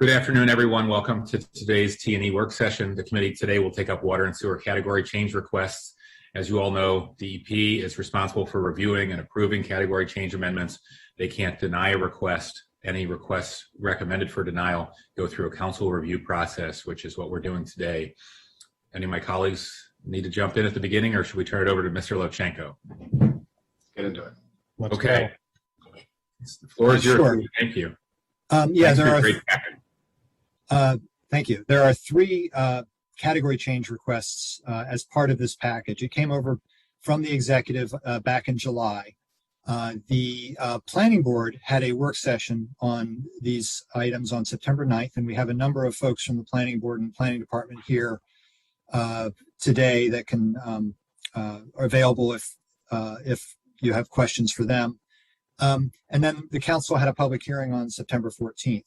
Good afternoon, everyone. Welcome to today's T&E work session. The committee today will take up water and sewer category change requests. As you all know, DEP is responsible for reviewing and approving category change amendments. They can't deny a request. Any requests recommended for denial go through a council review process, which is what we're doing today. Any of my colleagues need to jump in at the beginning, or should we turn it over to Mr. Levchenko? Get into it. Okay. The floor is yours. Sure. Thank you. Thank you. There are three category change requests as part of this package. It came over from the executive back in July. The planning board had a work session on these items on September 9th, and we have a number of folks from the planning board and planning department here today that can are available if you have questions for them. And then the council had a public hearing on September 14th.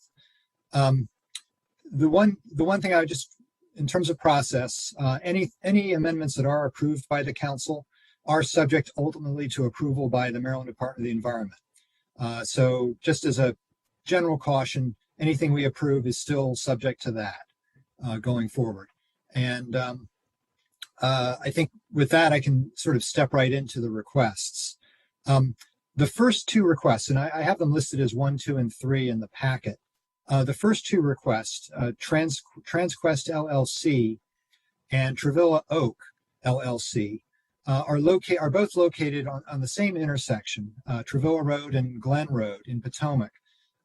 The one thing I would just, in terms of process, any amendments that are approved by the council are subject ultimately to approval by the Maryland Department of the Environment. So just as a general caution, anything we approve is still subject to that going forward. And I think with that, I can sort of step right into the requests. The first two requests, and I have them listed as 1, 2, and 3 in the packet. The first two requests, Transquest LLC and Travilla Oak LLC, are both located on the same intersection, Travilla Road and Glen Road in Potomac.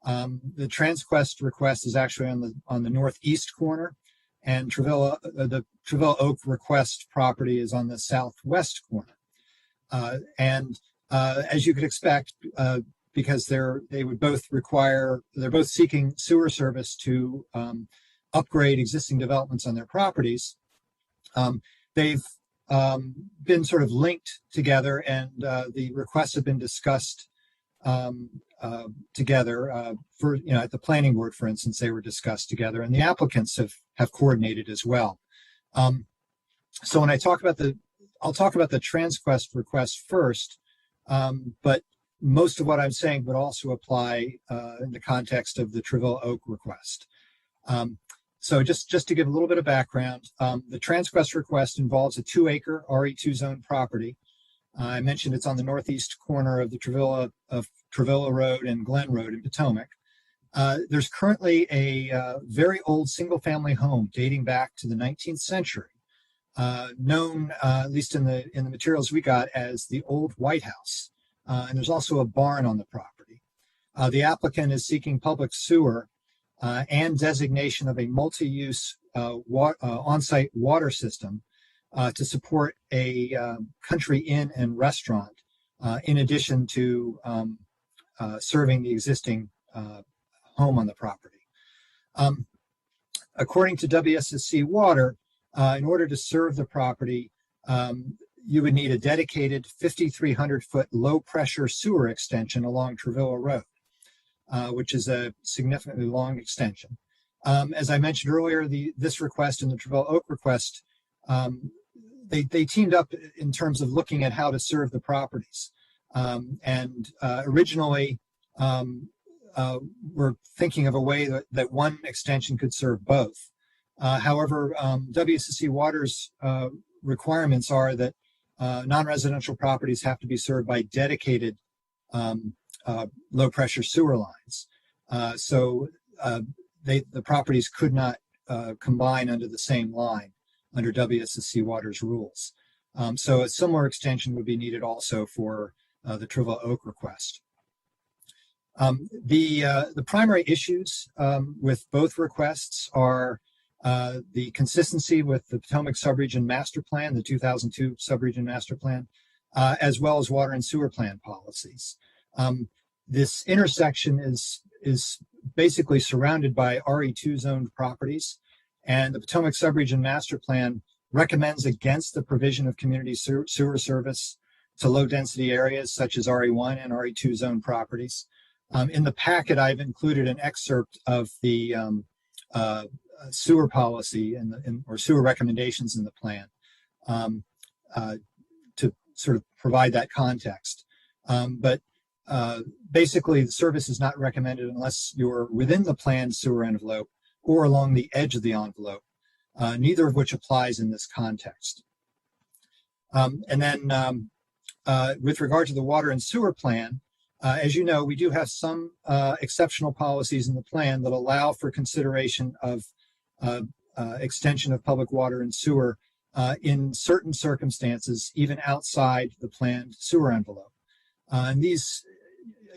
The Transquest request is actually on the northeast corner, and the Travilla Oak request property is on the southwest corner. As you could expect, because they're both seeking sewer service to upgrade existing developments on their properties. They've been sort of linked together, and the requests have been discussed together. At the planning board, for instance, they were discussed together, and the applicants have coordinated as well. So when I'll talk about the Transquest request first, but most of what I'm saying would also apply in the context of the Travilla Oak request. So just to give a little bit of background, the Transquest request involves a 2-acre RE2 zone property. I mentioned it's on the northeast corner of the Travilla Road and Glen Road in Potomac. There's currently a very old single-family home dating back to the 19th century, known, at least in the materials we got, as the Old White House. And there's also a barn on the property. The applicant is seeking public sewer and designation of a multi-use on-site water system to support a country inn and restaurant, in addition to serving the existing home on the property. According to WSSC Water, in order to serve the property, you would need a dedicated 5,300-foot low-pressure sewer extension along Travilla Road, which is a significantly long extension. As I mentioned earlier, this request and the Travilla Oak request, they teamed up in terms of looking at how to serve the properties. Originally, we're thinking of a way that one extension could serve both. However, WSSC Water's requirements are that non-residential properties have to be served by dedicated low-pressure sewer lines. So the properties could not combine under the same line under WSSC Water's rules. So a similar extension would be needed also for the Travilla Oak request. The primary issues with both requests are the consistency with the Potomac Subregion Master Plan, the 2002 Subregion Master Plan, as well as water and sewer plan policies. This intersection is basically surrounded by RE2 zoned properties, and the Potomac Subregion Master Plan recommends against the provision of community sewer service to low density areas such as RE1 and RE2 zone properties. In the packet, I've included an excerpt of the sewer policy or sewer recommendations in the plan to sort of provide that context. But basically, the service is not recommended unless you're within the planned sewer envelope or along the edge of the envelope, neither of which applies in this context. And then with regard to the water and sewer plan, as you know, we do have some exceptional policies in the plan that allow for consideration of extension of public water and sewer in certain circumstances, even outside the planned sewer envelope. And these,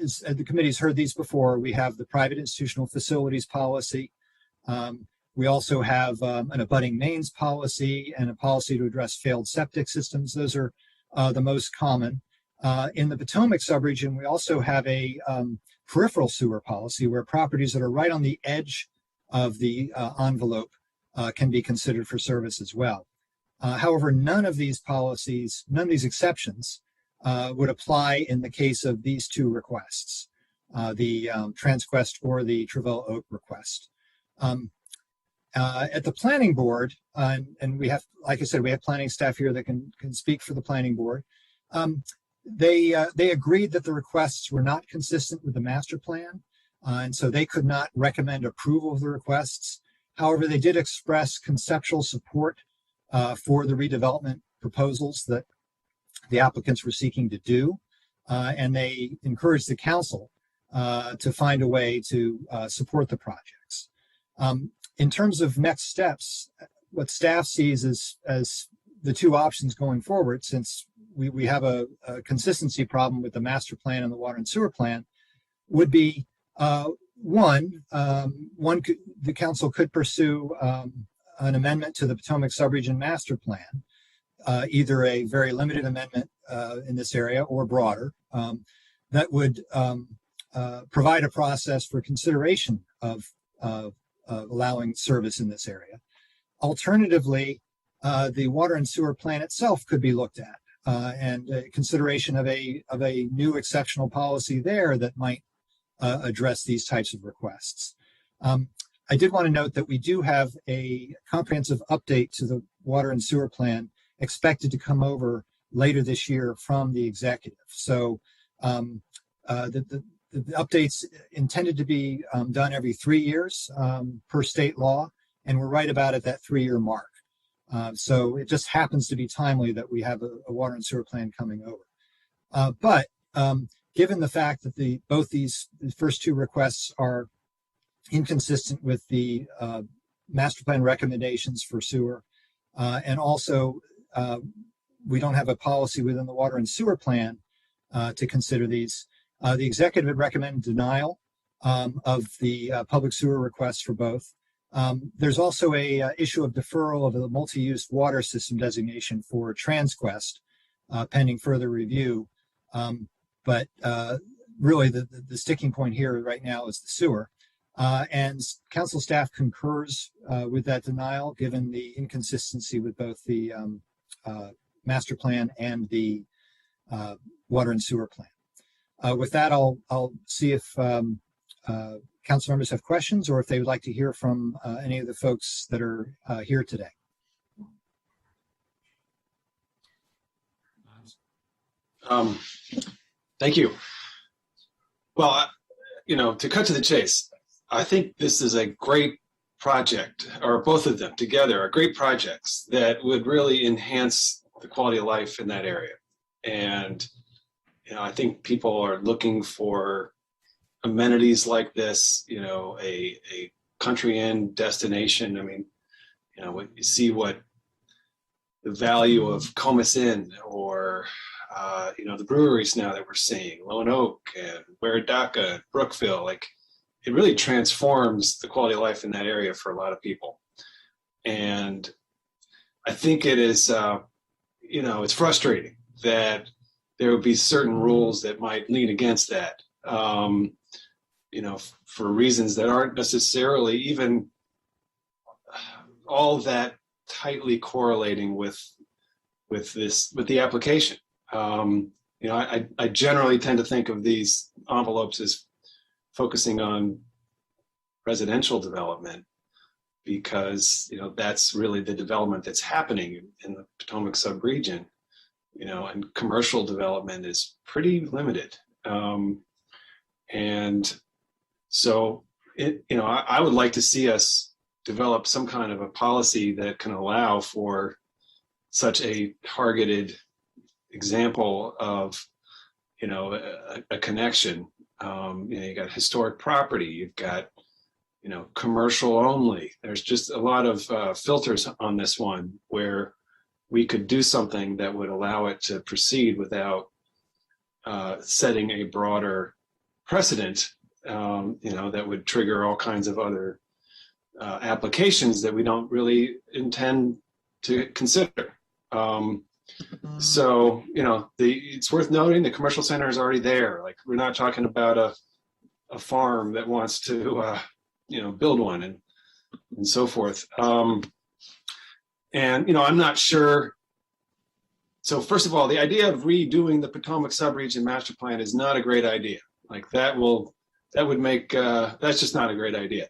as the committee's heard these before, we have the private institutional facilities policy. We also have an abutting mains policy and a policy to address failed septic systems. Those are the most common. In the Potomac subregion, we also have a peripheral sewer policy where properties that are right on the edge of the envelope can be considered for service as well. However, none of these policies, none of these exceptions would apply in the case of these two requests, the Transquest or the Travell Oak request. At the planning board, and we have, like I said, we have planning staff here that can speak for the planning board. They agreed that the requests were not consistent with the master plan, and so they could not recommend approval of the requests. However, they did express conceptual support for the redevelopment proposals that the applicants were seeking to do, and they encouraged the council to find a way to support the projects. In terms of next steps, what staff sees as the two options going forward, since we have a consistency problem with the master plan and the water and sewer plan, would be the council could pursue an amendment to the Potomac subregion master plan, either a very limited amendment in this area or broader, that would provide a process for consideration of allowing service in this area. Alternatively, the water and sewer plan itself could be looked at, and consideration of a new exceptional policy there that might address these types of requests. I did want to note that we do have a comprehensive update to the water and sewer plan expected to come over later this year from the executive. So the updates intended to be done every 3 years per state law, and we're right about at that 3-year mark. So it just happens to be timely that we have a water and sewer plan coming over. But given the fact that both these first two requests are inconsistent with the master plan recommendations for sewer, and also we don't have a policy within the water and sewer plan to consider these, the executive had recommended denial of the public sewer requests for both. There's also a issue of deferral of the multi-use water system designation for Transquest pending further review. But really the sticking point here right now is the sewer. And council staff concurs with that denial, given the inconsistency with both the master plan and the water and sewer plan. With that, I'll see if council members have questions or if they would like to hear from any of the folks that are here today. Thank you. Well, to cut to the chase, I think this is a great project, or both of them together are great projects that would really enhance the quality of life in that area. And, I think people are looking for amenities like this, a country inn destination. I mean, you see what the value of Comus Inn or the breweries now that we're seeing, Lone Oak and Waradaka, Brookville, like it really transforms the quality of life in that area for a lot of people. And I think it is, it's frustrating that there would be certain rules that might lean against that, for reasons that aren't necessarily even all that tightly correlating with the application. I generally tend to think of these envelopes as focusing on residential development because, that's really the development that's happening in the Potomac subregion, and commercial development is pretty limited. And so, I would like to see us develop some kind of a policy that can allow for such a targeted example of, a connection. You got historic property, you've got, commercial only. There's just a lot of filters on this one where we could do something that would allow it to proceed without setting a broader precedent, that would trigger all kinds of other applications that we don't really intend to consider. So, it's worth noting the commercial center is already there. Like, we're not talking about a farm that wants to, build one and so forth. And, I'm not sure. So first of all, the idea of redoing the Potomac subregion master plan is not a great idea. Like, that would make, that's just not a great idea.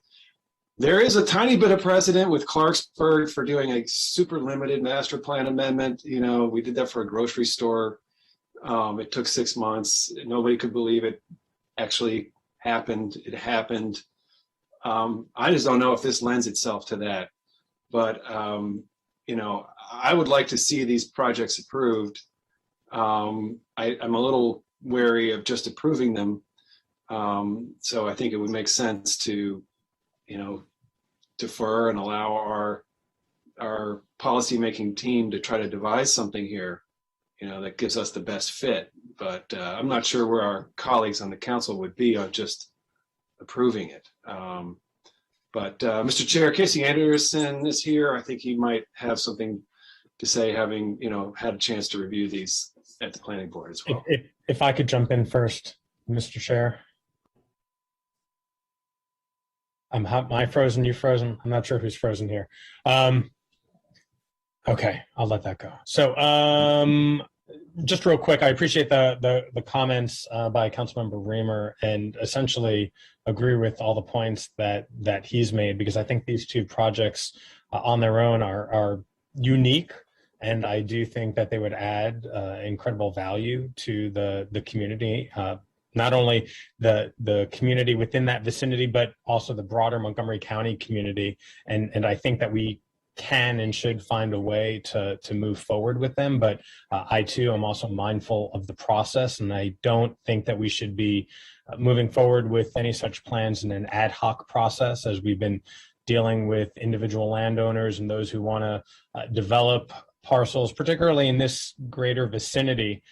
There is a tiny bit of precedent with Clarksburg for doing a super limited master plan amendment. We did that for a grocery store. It took 6 months. Nobody could believe it actually happened. It happened. I just don't know if this lends itself to that. But, I would like to see these projects approved. I'm a little wary of just approving them. So I think it would make sense to, defer and allow our policymaking team to try to devise something here, that gives us the best fit. But I'm not sure where our colleagues on the council would be on just approving it. But Mr. Chair, Casey Anderson is here. I think he might have something to say, having had a chance to review these at the planning board as well. If I could jump in first, Mr. Chair. Am I frozen? You frozen? I'm not sure who's frozen here. Okay, I'll let that go. So just real quick, I appreciate the comments by Councilmember Reamer, and essentially agree with all the points that he's made, because I think these two projects on their own are unique, and I do think that they would add incredible value to the community. Not only the community within that vicinity, but also the broader Montgomery County community. And I think that we can and should find a way to move forward with them. But I too am also mindful of the process, and I don't think that we should be moving forward with any such plans in an ad hoc process, as we've been dealing with individual landowners and those who want to develop parcels, particularly in this greater vicinity,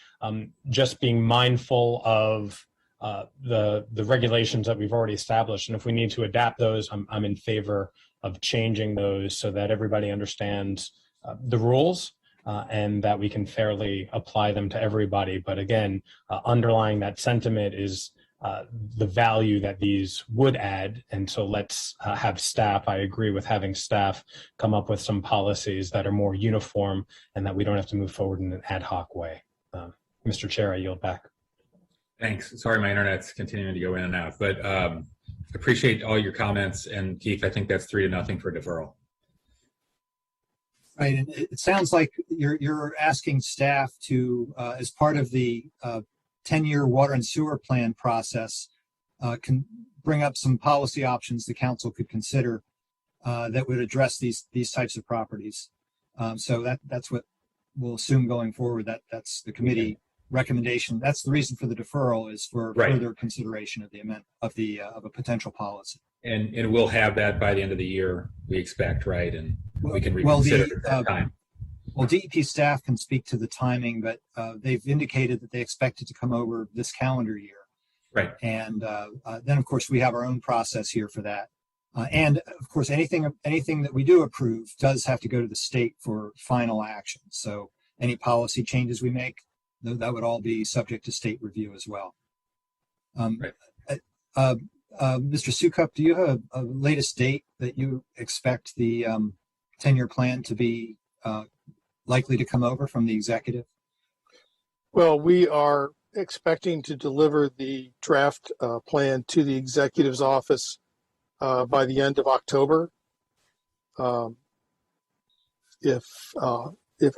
just being mindful of the regulations that we've already established. And if we need to adapt those, I'm in favor of changing those so that everybody understands the rules and that we can fairly apply them to everybody. But again, underlying that sentiment is the value that these would add. And so let's have staff, I agree with having staff come up with some policies that are more uniform and that we don't have to move forward in an ad hoc way. Mr. Chair, I yield back. Thanks. Sorry, my internet's continuing to go in and out, but appreciate all your comments. And Keith, I think that's 3-0 for deferral. Right, and it sounds like you're asking staff to, as part of the 10-year water and sewer plan process, can bring up some policy options the council could consider that would address these types of properties. So that's what we'll assume going forward. That's the committee recommendation. That's the reason for the deferral, is for further consideration of the amendment of a potential policy. And we'll have that by the end of the year, we expect, right? And we can reconsider at that time. Well, DEP staff can speak to the timing, but they've indicated that they expect it to come over this calendar year. Right. And then, of course, we have our own process here for that. And of course, anything that we do approve does have to go to the state for final action. So any policy changes we make, that would all be subject to state review as well. Right. Mr. Sukup, do you have a latest date that you expect the 10-year plan to be likely to come over from the executive? Well, we are expecting to deliver the draft plan to the executive's office by the end of October. If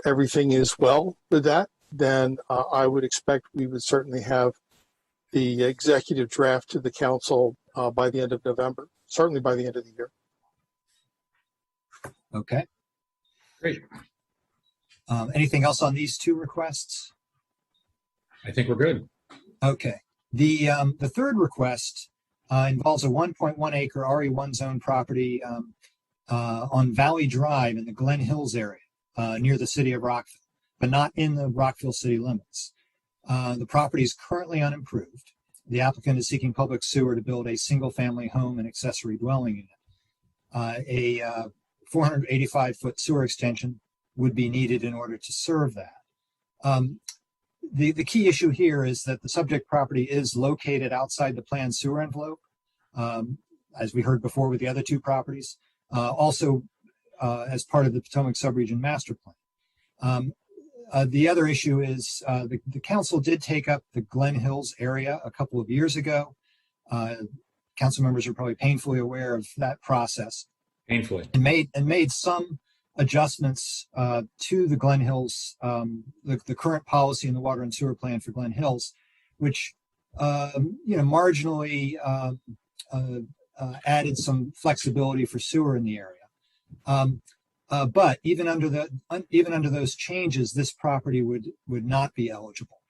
everything is well with that, then I would expect we would certainly have the executive draft to the council by the end of November, certainly by the end of the year. Okay. Great. Anything else on these two requests? I think we're good. Okay. The third request involves a 1.1 acre RE1 zone property on Valley Drive in the Glen Hills area near the city of Rockville, but not in the Rockville city limits. The property is currently unimproved. The applicant is seeking public sewer to build a single-family home and accessory dwelling unit. A 485-foot sewer extension would be needed in order to serve that. The key issue here is that the subject property is located outside the planned sewer envelope, as we heard before with the other two properties, also as part of the Potomac Subregion Master Plan. The other issue is the council did take up the Glen Hills area a couple of years ago. Council members are probably painfully aware of that process. Painfully. And made some adjustments to the Glen Hills, the current policy in the water and sewer plan for Glen Hills, which marginally added some flexibility for sewer in the area. But even under those changes, this property would not be eligible.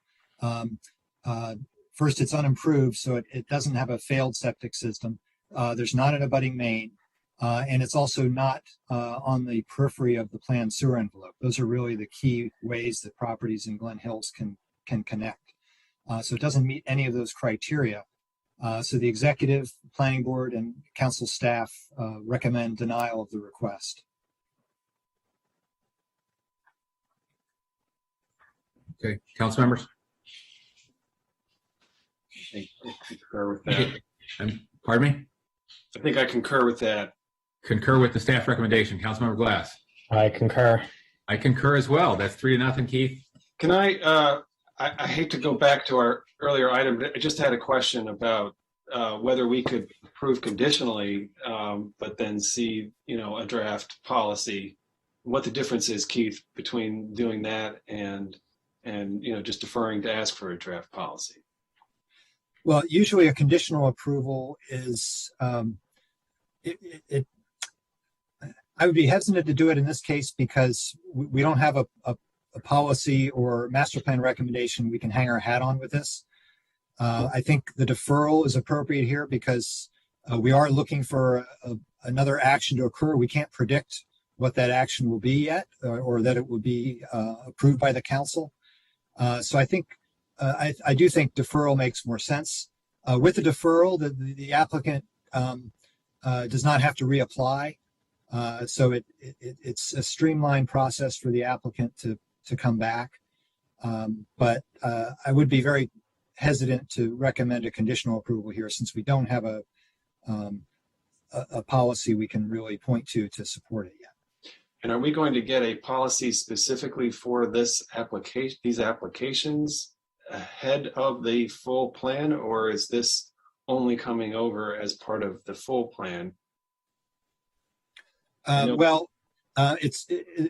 First, it's unimproved, so it doesn't have a failed septic system. There's not an abutting main, and it's also not on the periphery of the planned sewer envelope. Those are really the key ways that properties in Glen Hills can connect. So it doesn't meet any of those criteria. So the executive, planning board, and council staff recommend denial of the request. Okay, council members. I concur with that. Pardon me? I think I concur with that. Concur with the staff recommendation. Councilmember Glass. I concur. I concur as well. That's 3-0, Keith. Can I hate to go back to our earlier item, but I just had a question about whether we could approve conditionally, but then see, a draft policy. What the difference is, Keith, between doing that and just deferring to ask for a draft policy. Well, usually a conditional approval is, I would be hesitant to do it in this case because we don't have a policy or master plan recommendation we can hang our hat on with this. I think the deferral is appropriate here because we are looking for another action to occur. We can't predict what that action will be yet, or that it will be approved by the council. So I think I do think deferral makes more sense. With the deferral, the applicant does not have to reapply. So it's a streamlined process for the applicant to come back. But I would be very hesitant to recommend a conditional approval here since we don't have a policy we can really point to support it yet. And are we going to get a policy specifically for these applications ahead of the full plan, or is this only coming over as part of the full plan? It's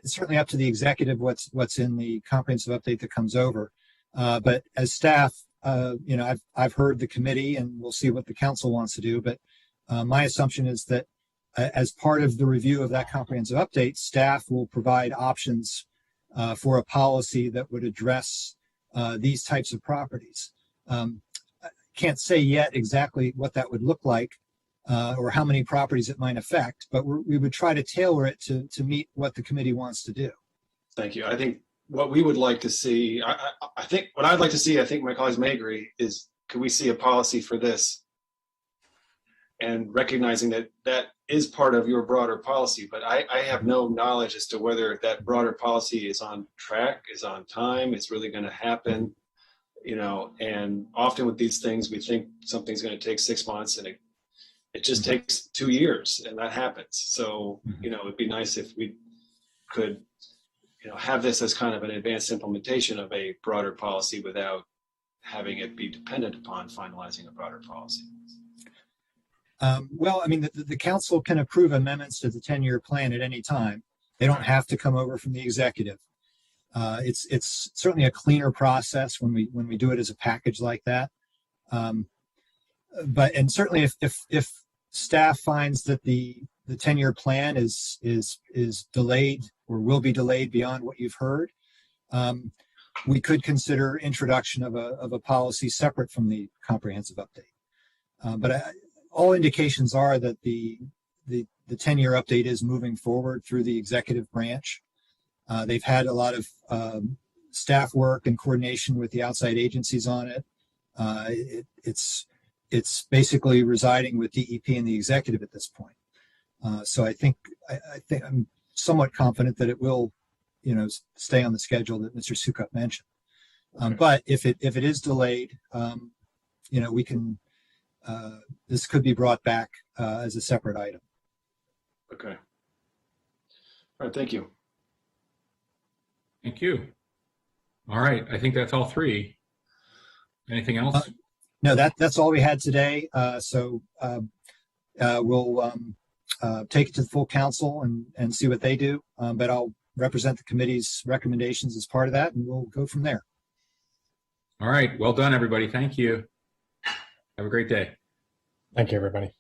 certainly up to the executive what's in the comprehensive update that comes over. But as staff, I've heard the committee, and we'll see what the council wants to do. But my assumption is that as part of the review of that comprehensive update, staff will provide options for a policy that would address these types of properties. I can't say yet exactly what that would look like or how many properties it might affect, but we would try to tailor it to meet what the committee wants to do. Thank you. I think what we would like to see, I think what I'd like to see, I think my colleagues may agree, is could we see a policy for this? And recognizing that that is part of your broader policy, but I have no knowledge as to whether that broader policy is on track, is on time, it's really going to happen, and often with these things, we think something's going to take 6 months and it just takes 2 years and that happens. So, it'd be nice if we could, have this as kind of an advanced implementation of a broader policy without having it be dependent upon finalizing a broader policy. The council can approve amendments to the 10-year plan at any time. They don't have to come over from the executive. It's certainly a cleaner process when we do it as a package like that. But certainly if staff finds that the the 10-year plan is delayed or will be delayed beyond what you've heard, we could consider introduction of a policy separate from the comprehensive update. But all indications are that the 10-year update is moving forward through the executive branch. They've had a lot of staff work and coordination with the outside agencies on it. It's basically residing with DEP and the executive at this point. So I think I'm somewhat confident that it will, stay on the schedule that Mr. Sukup mentioned. But if it is delayed, we can. This could be brought back as a separate item. Okay. All right. Thank you. Thank you. All right. I think that's all three. Anything else? No, that's all we had today. So we'll take it to the full council and see what they do. But I'll represent the committee's recommendations as part of that, and we'll go from there. All right. Well done, everybody. Thank you. Have a great day. Thank you, everybody.